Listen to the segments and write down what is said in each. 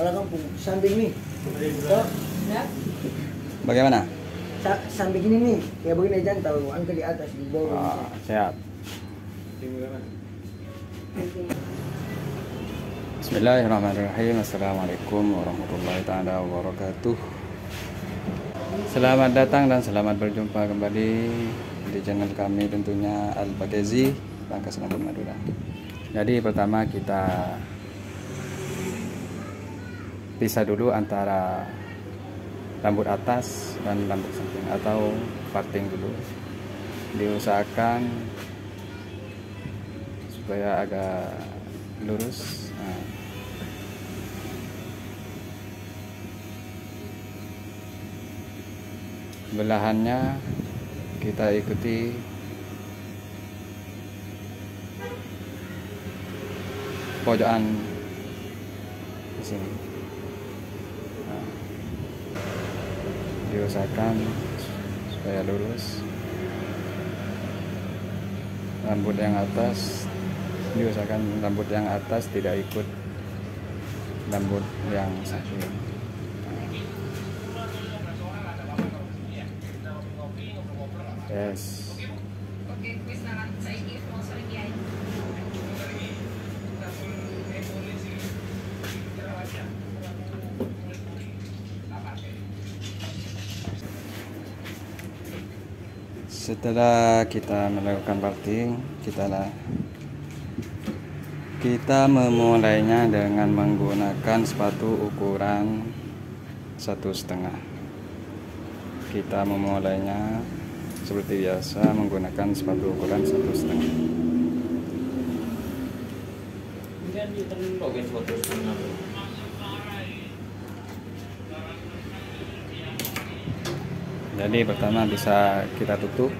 Kalau kampung samping nih, toh, Bagaimana? samping ini nih, kayak begini aja tahu angkat di atas di bawah. Sehat. Bismillahirrahmanirrahim. Assalamualaikum warahmatullahi taala wabarakatuh. Selamat datang dan selamat berjumpa kembali di channel kami, tentunya Al-Baghazi, Bangkas Nabur Madura. Jadi pertama kita pisah dulu antara rambut atas dan rambut samping atau parting dulu. Diusahakan supaya agak lurus. Nah. Belahannya kita ikuti pojokan di sini. Nah, diusahakan supaya lurus. Rambut yang atas diusahakan rambut yang atas tidak ikut rambut yang samping. Yes. Setelah kita melakukan parting, kita memulainya dengan menggunakan sepatu ukuran 1,5. Kita memulainya seperti biasa menggunakan sepatu ukuran 1,5. Jadi pertama bisa kita tutup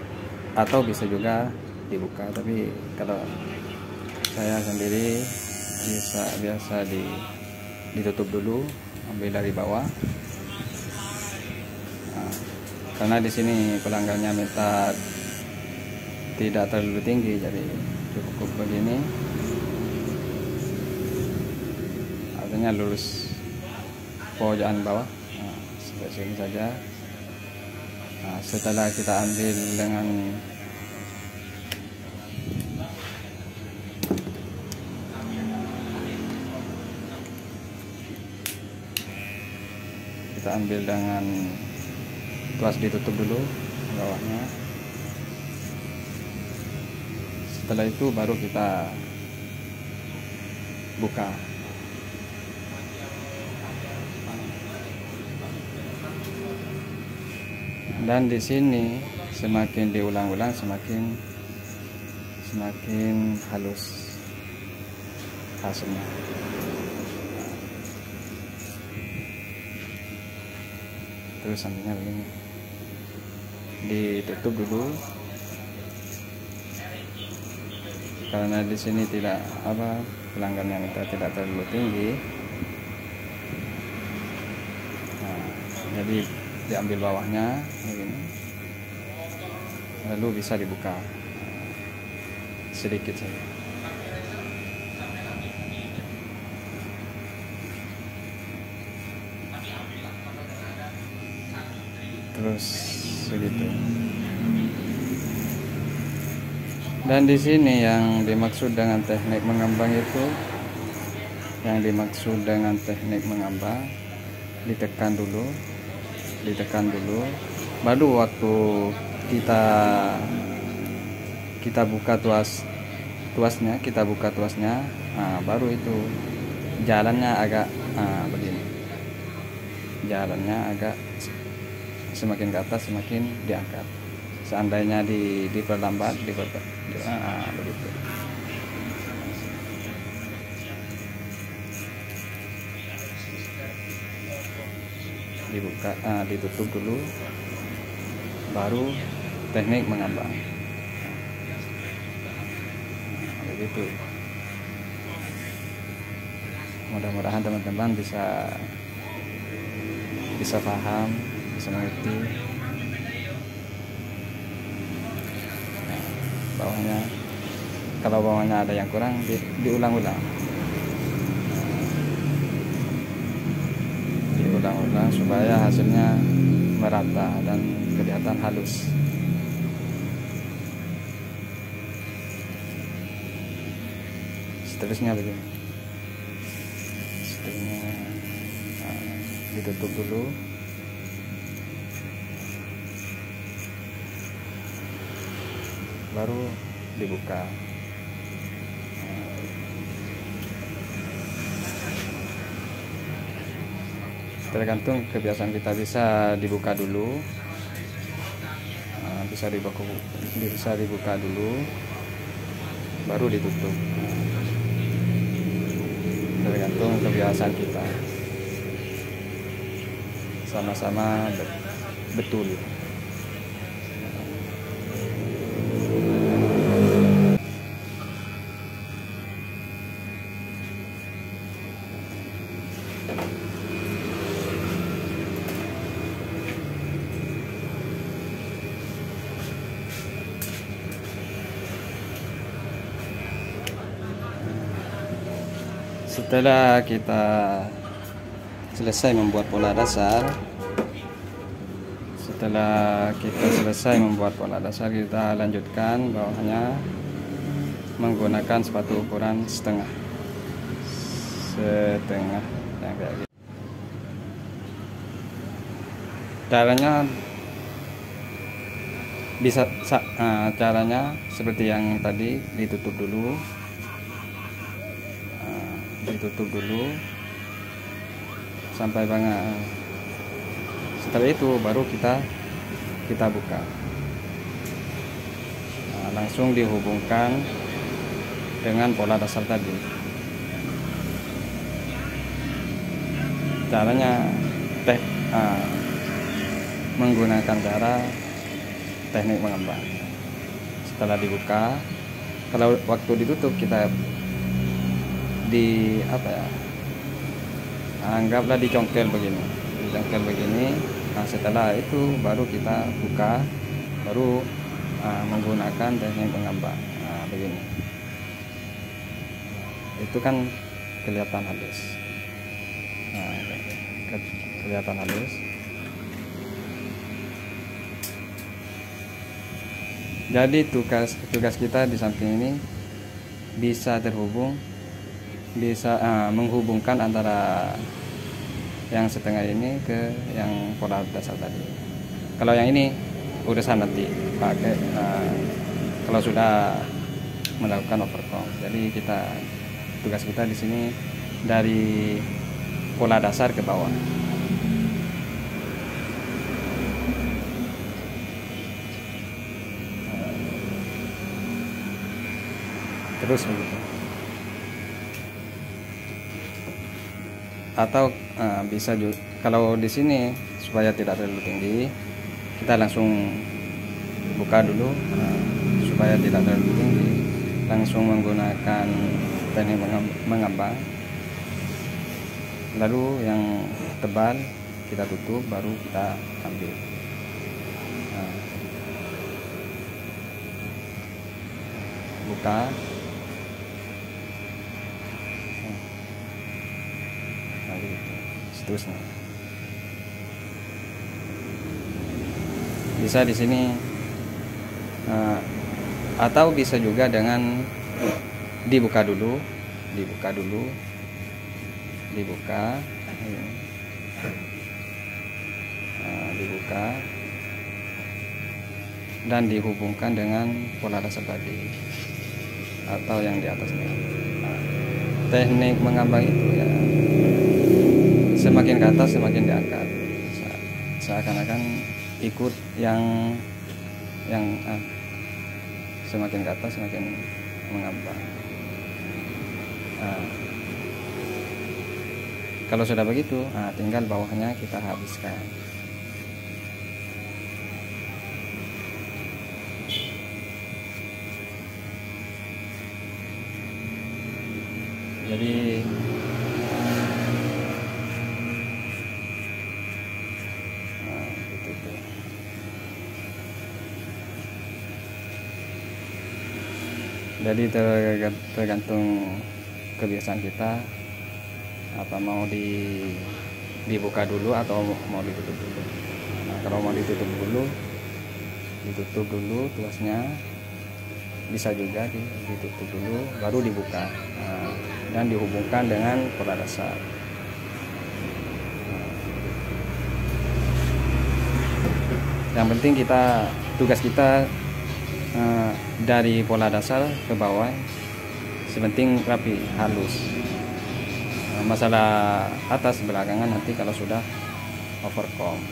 atau bisa juga dibuka, tapi kalau saya sendiri biasa ditutup dulu, ambil dari bawah. Nah, karena di sini pelanggannya minta tidak terlalu tinggi, jadi cukup begini, artinya lurus pojokan bawah. Nah, sampai sini saja. Nah, setelah kita ambil dengan tuas, ditutup dulu bawahnya. Setelah itu baru kita buka. Dan di sini semakin diulang-ulang semakin halus hasilnya. Terus sampingnya begini, ditutup dulu karena di sini pelanggannya minta tidak terlalu tinggi. Nah, jadi diambil bawahnya begini, lalu bisa dibuka sedikit saja. Terus begitu. Dan di sini yang dimaksud dengan teknik mengambang itu, ditekan dulu, baru waktu kita buka tuasnya, nah, baru itu jalannya agak begini, jalannya agak semakin ke atas semakin diangkat. Seandainya diperlambat, begitu. Dibuka, ditutup dulu, baru teknik mengambang. Begitu. Mudah-mudahan teman-teman bisa paham, bisa mengerti. Nah, bawahnya, kalau bawahnya ada yang kurang, diulang-ulang. ulang supaya hasilnya merata dan kelihatan halus. Seterusnya begini. Seterusnya ditutup dulu. Baru dibuka. Tergantung kebiasaan kita, bisa dibuka dulu, bisa dibuka dulu, baru ditutup. Tergantung kebiasaan kita, sama-sama betul. Setelah kita selesai membuat pola dasar, kita lanjutkan bawahnya menggunakan sepatu ukuran setengah yang kayak gitu. Caranya seperti yang tadi, ditutup dulu sampai banget. Setelah itu baru kita buka. Langsung dihubungkan dengan pola dasar tadi. Caranya menggunakan cara teknik mengembang. Setelah dibuka, kalau waktu ditutup kita anggaplah dicongkel begini. Nah, setelah itu baru kita buka, baru menggunakan teknik mengembang. Nah, begini. Itu kan kelihatan halus. Jadi tugas kita di samping ini bisa menghubungkan antara yang setengah ini ke yang pola dasar tadi. Kalau yang ini urusan nanti pakai kalau sudah melakukan overcomb. Jadi tugas kita di sini dari pola dasar ke bawah. Terus begitu. Atau bisa juga kalau di sini supaya tidak terlalu tinggi, kita langsung buka dulu supaya tidak terlalu tinggi, langsung menggunakan teknik mengembang. Lalu yang tebal kita tutup, baru kita ambil. Buka. Seterusnya bisa di sini atau bisa juga dengan dibuka dan dihubungkan dengan pola dasar tadi atau yang di atasnya. Teknik mengambang itu ya semakin ke atas semakin diangkat, seakan-akan ikut yang semakin ke atas semakin mengambang. Kalau sudah begitu, tinggal bawahnya kita habiskan. Jadi tergantung kebiasaan kita, apa mau dibuka dulu atau mau ditutup dulu. Nah, kalau mau ditutup dulu tuasnya, bisa juga ditutup dulu baru dibuka. Nah, dan dihubungkan dengan pola dasar. Yang penting tugas kita dari pola dasar ke bawah sepenting rapi, halus. Masalah atas belakangan nanti kalau sudah overcome.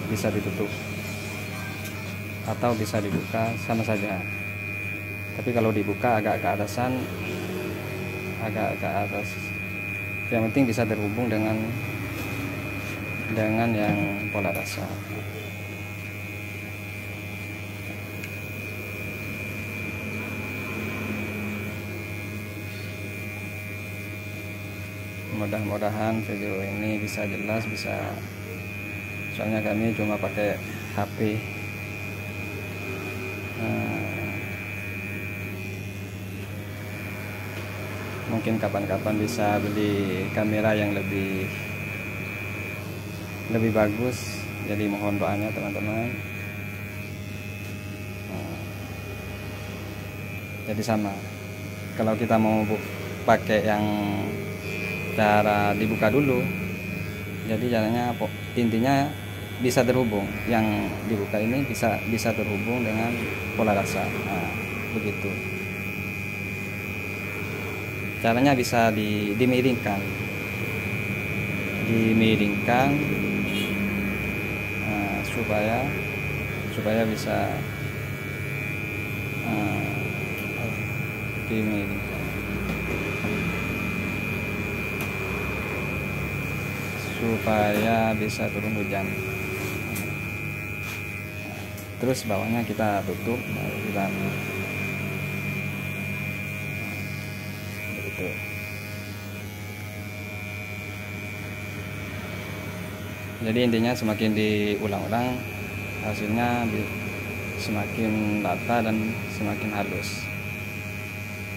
Bisa ditutup atau bisa dibuka, sama saja. Tapi kalau dibuka agak ke atasan, agak ke atas, yang penting bisa terhubung dengan yang pola dasar. Mudah-mudahan video ini bisa jelas, soalnya kami cuma pakai HP. Mungkin kapan-kapan bisa beli kamera yang lebih bagus, jadi mohon doanya teman-teman. Jadi sama, kalau kita mau pakai yang cara dibuka dulu, jadi caranya intinya bisa terhubung, yang dibuka ini bisa terhubung dengan pola dasar. Nah, begitu caranya. Bisa dimiringkan supaya bisa dimiringkan supaya bisa turun hujan. Terus bawahnya kita tutup, baru kita begitu. Jadi intinya semakin diulang-ulang, hasilnya semakin rata dan semakin halus.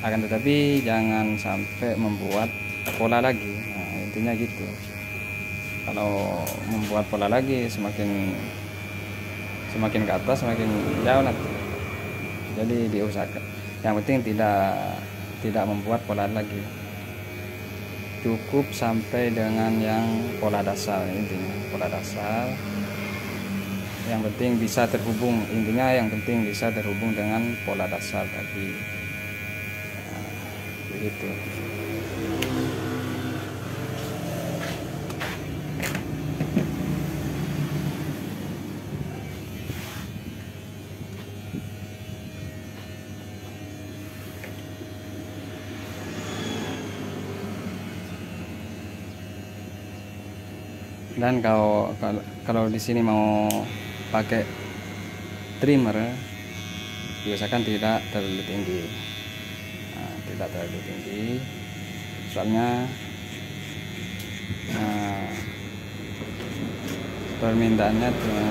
Akan tetapi jangan sampai membuat pola lagi. Nah, intinya gitu. Kalau membuat pola lagi semakin ke atas, semakin jauh nanti. Jadi diusahakan, yang penting tidak membuat pola lagi, cukup sampai dengan yang pola dasar. Intinya pola dasar, yang penting bisa terhubung, yang penting bisa terhubung dengan pola dasar tadi. Nah, begitu. Dan kalau di sini mau pakai trimmer, biasakan tidak terlalu tinggi. Nah, tidak terlalu tinggi, soalnya permintaannya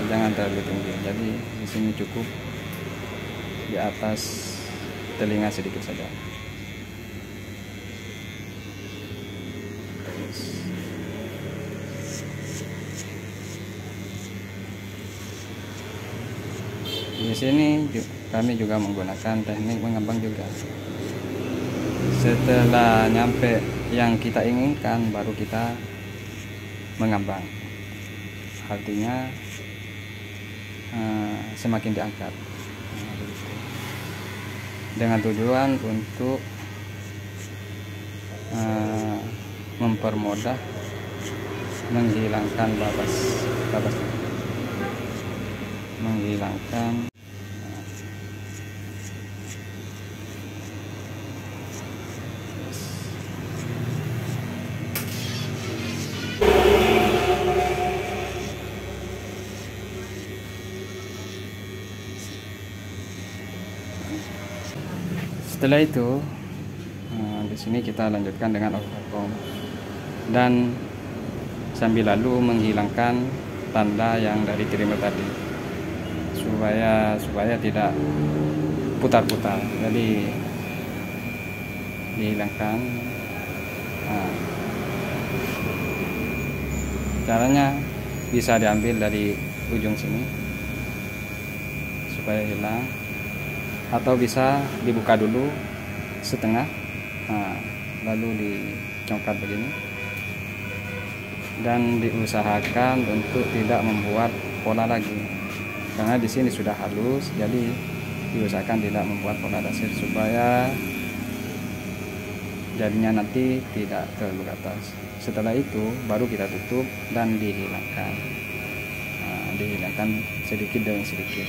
jangan terlalu tinggi. Jadi di sini cukup di atas telinga sedikit saja. Di sini kami juga menggunakan teknik mengambang juga. Setelah nyampe yang kita inginkan, baru kita mengambang. Artinya semakin diangkat. Dengan tujuan untuk mempermudah menghilangkan babas, menghilangkan Setelah itu, di sini kita lanjutkan dengan overcome dan sambil lalu menghilangkan tanda yang dari trimmer tadi, supaya tidak putar-putar, jadi dihilangkan. Nah, caranya bisa diambil dari ujung sini supaya hilang, atau bisa dibuka dulu setengah, nah, lalu dicongkat begini, dan diusahakan untuk tidak membuat pola lagi, karena di sini sudah halus, jadi diusahakan tidak membuat pola dasar supaya jadinya nanti tidak terlalu ke atas. Setelah itu baru kita tutup dan dihilangkan. Nah, dihilangkan sedikit demi sedikit.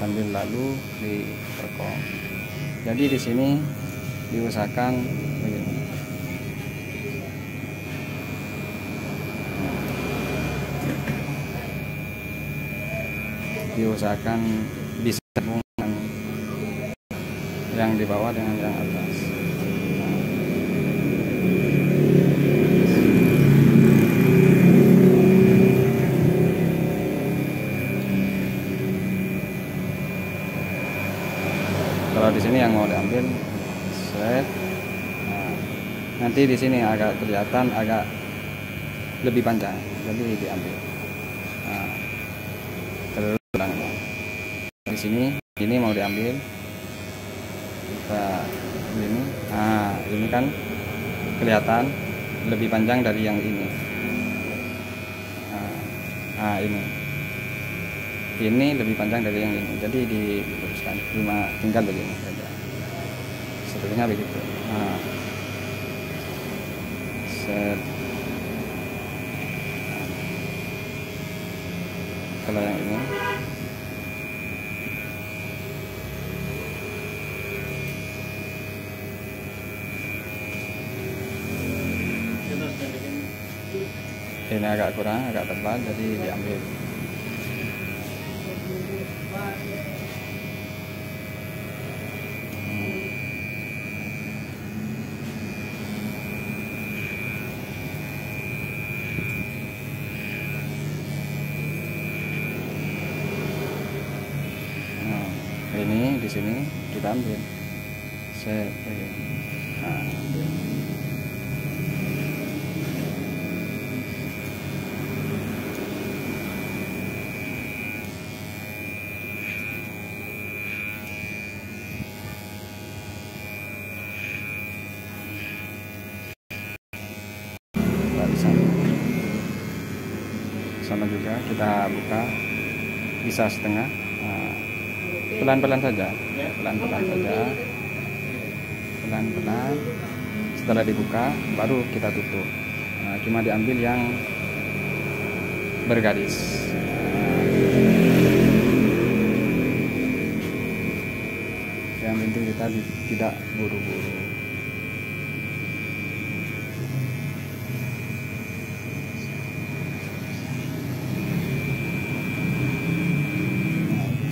Sambil lalu diperkom. Jadi di sini diusahakan begini. Diusahakan bisa hubungan yang di bawah dengan yang atas. Kalau di sini yang mau diambil set, nah, nanti di sini agak kelihatan agak lebih panjang, jadi diambil. Nah, terus di sini ini mau diambil, kita ini, nah ini kan kelihatan lebih panjang dari yang ini. Nah ini lebih panjang dari yang ini, jadi diluruskan, cuma tinggal begini saja, sepertinya begitu. Nah, set. Kalau yang ini agak kurang, agak tebal, jadi diambil. Ini di sini kita ambil set. Nah, ambil. Sama juga kita buka, bisa setengah. Nah, pelan-pelan saja, pelan-pelan. Setelah dibuka baru kita tutup. Nah, cuma diambil yang bergaris. Yang penting kita tidak buru-buru.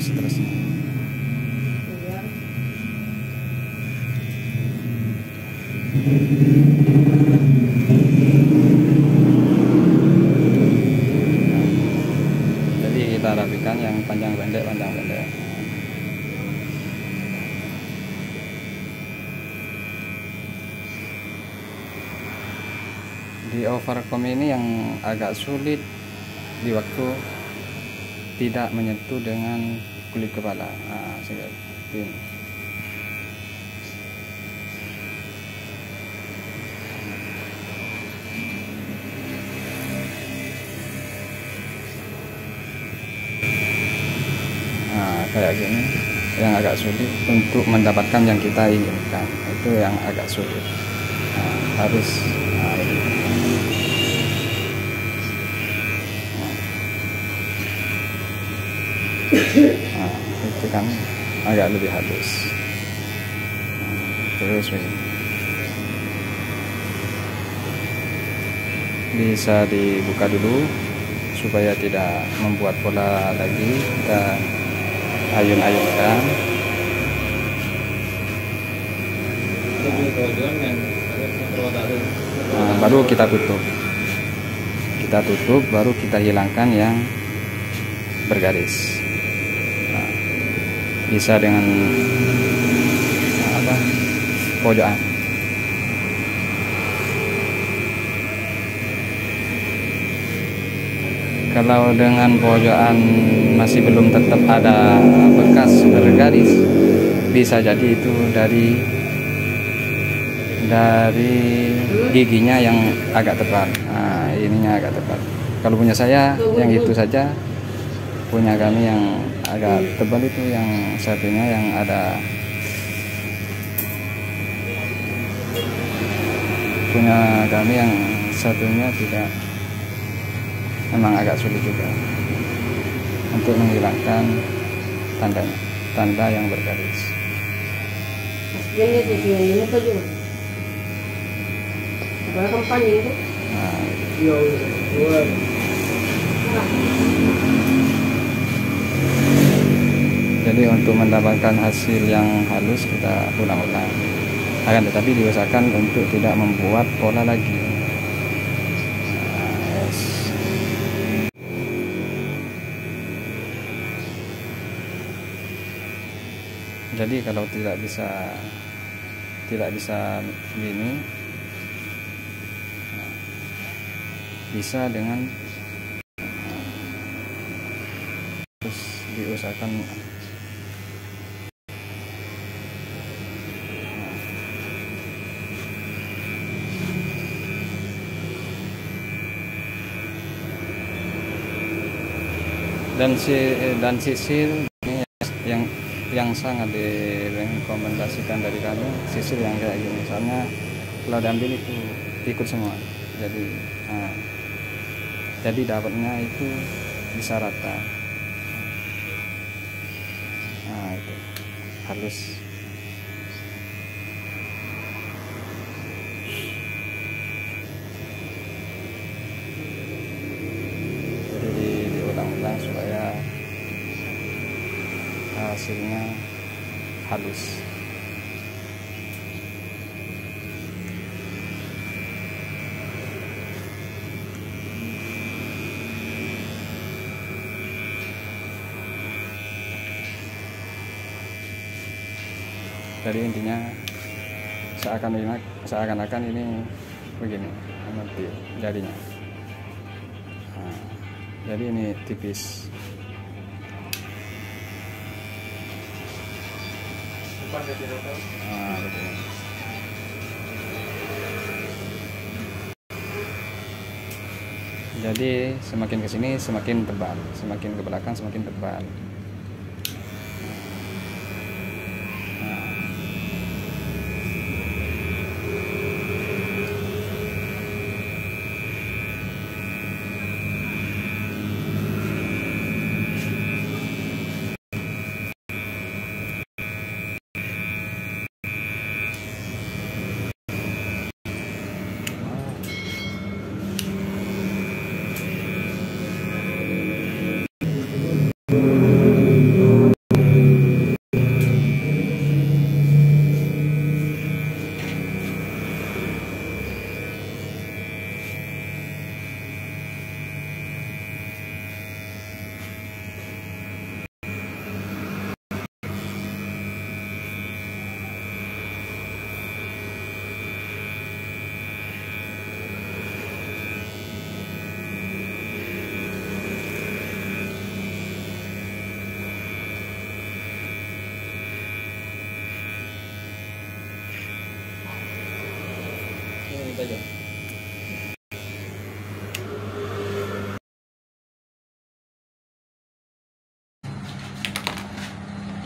Seterusnya. Jadi kita rapikan yang panjang pendek. Di overcome ini yang agak sulit di waktu tidak menyentuh dengan kulit kepala. Nah, seperti ini. Nah, kayak gini yang agak sulit untuk mendapatkan yang kita inginkan, itu yang agak sulit. Nah, harus itu kan agak lebih halus. Terus begini. bisa dibuka dulu supaya tidak membuat pola lagi. Kita ayun-ayunkan. Nah, baru kita tutup. Kita tutup, baru kita hilangkan yang bergaris. Nah, bisa dengan pojokan. Kalau dengan pojokan masih belum tetap ada bekas bergaris, bisa jadi itu dari giginya yang agak tebal. Nah, ininya agak tebal. Kalau punya saya yang itu saja, punya kami yang agak tebal itu yang satunya yang ada. Punya kami yang satunya tidak, memang agak sulit juga untuk menghilangkan tanda yang bergaris. Nah, jadi untuk mendapatkan hasil yang halus kita ulang-ulang, akan tetapi diusahakan untuk tidak membuat pola lagi. Jadi kalau tidak bisa gini, bisa dengan terus diusahakan. Dan sisil yang sangat direkomendasikan dari kami, sisil yang kayak gini, soalnya kalau diambil itu ikut semua, jadi dapatnya itu bisa rata. Nah, itu halus. Supaya hasilnya halus. Jadi intinya seakan-akan ini begini nanti jadinya. Jadi ini tipis. Nah, betul. Jadi semakin ke sini semakin tebal, semakin ke belakang semakin tebal. Aja.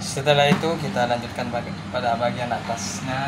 Setelah itu kita lanjutkan pada bagian atasnya.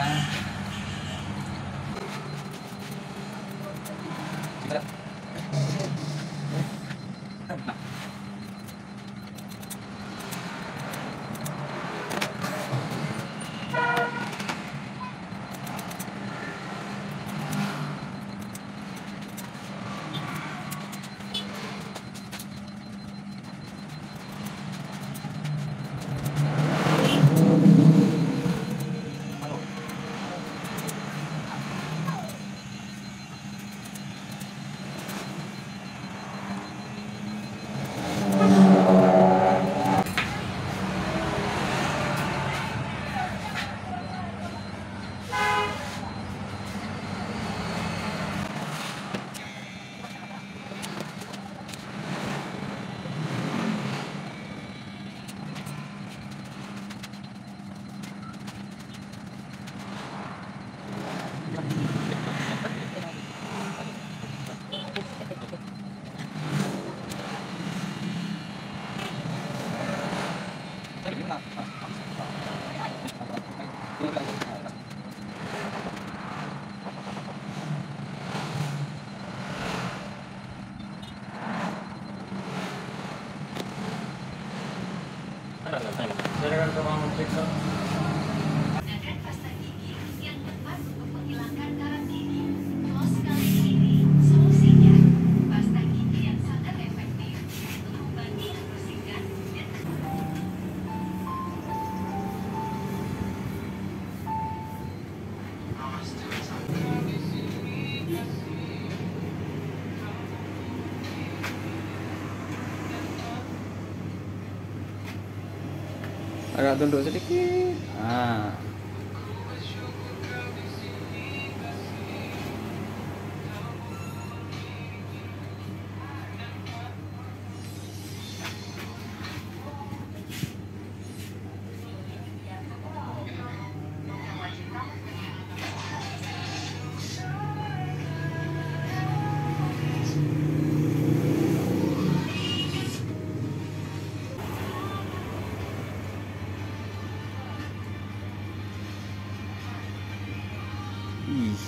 Silakan ke Muhammad Victor. Menggunakan pasta gigi yang tepat untuk menghilangkan karat gigi. Floss kali ini solusinya. Pasta gigi yang sangat efektif untuk membantu membersihkan dan Agak tunduk sedikit. Ah. Ih.